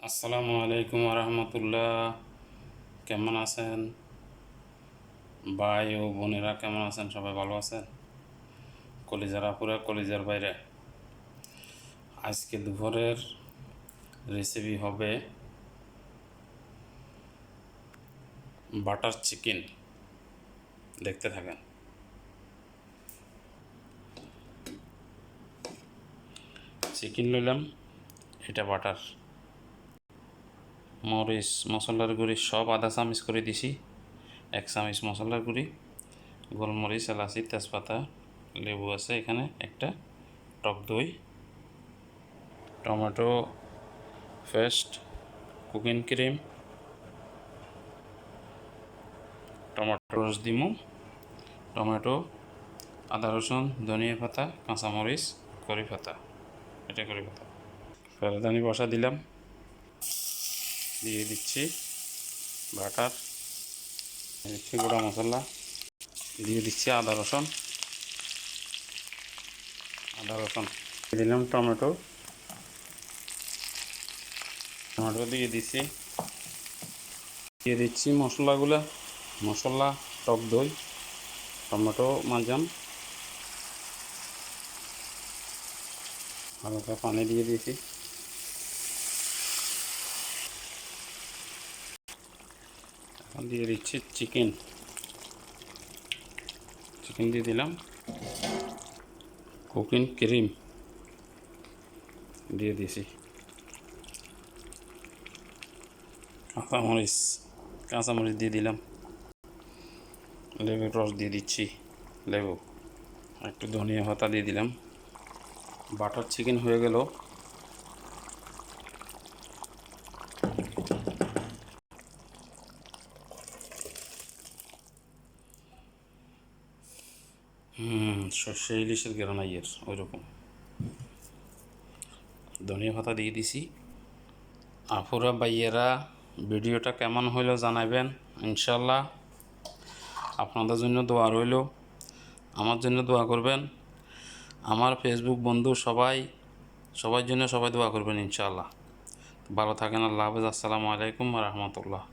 আসসালামু আলাইকুম রহমতুল্লাহ। কেমন আছেন ভাই ও বোনেরা? কেমন আছেন? সবাই ভালো আছেন? কলিজার আপুরা, কলিজার বাইরে, আজকে দুপুরের রেসিপি হবে বাটার চিকেন। দেখতে থাকেন। চিকেন লইলাম, এটা বাটার, মরিচ মশলার গুঁড়ি সব আধা চামচ করে দিছি, 1 চামচ মশলার গুঁড়ি, গোলমরিচ, এলাচি, তেজপাতা, লেবু আছে এখানে একটা, টক দই, tomato paste, cooking cream, tomato রস দিমু, টমেটো, আদা রসুন, ধনিয়া পাতা, কাঁচামরিচ, করি পাতা, এটা করি পাতা। ফেরদানি বসা দিলাম, দিয়ে দিচ্ছি বাটার, দিচ্ছি গুঁড়া মশলা, দিয়ে দিচ্ছি আদা রসুন দিয়ে দিলাম টমেটো দিয়ে দিচ্ছি, দিয়ে দিচ্ছি মশলা, টক দই, টমেটো মাজাম, হালকা পানি দিয়ে দিয়েছি। এখন দিয়ে দিচ্ছি চিকেন দিয়ে দিলাম, কুকিং ক্রিম দিয়ে দিয়েছি, কাঁচামরিচ দিয়ে দিলাম, লেবুর রস দিয়ে দিচ্ছি, লেবু, একটু ধনিয়া পাতা দিয়ে দিলাম। বাটার চিকেন হয়ে গেল। সর্ষে ইলিশের গ্রানাইয়ের ওই রকম। ধনিয়া পাতা দিয়ে দিছি। আপুরা ভাইয়েরা, ভিডিওটা কেমন হইলো জানাবেন ইনশাল্লাহ। আপনাদের জন্য দোয়া রইল, আমার জন্য দোয়া করবেন, আমার ফেসবুক বন্ধু সবার জন্য সবাই দোয়া করবেন ইনশাল্লাহ। ভালো থাকেন। আল্লাহ হাফেজ। আসসালামু আলাইকুম রহমতুল্লাহ।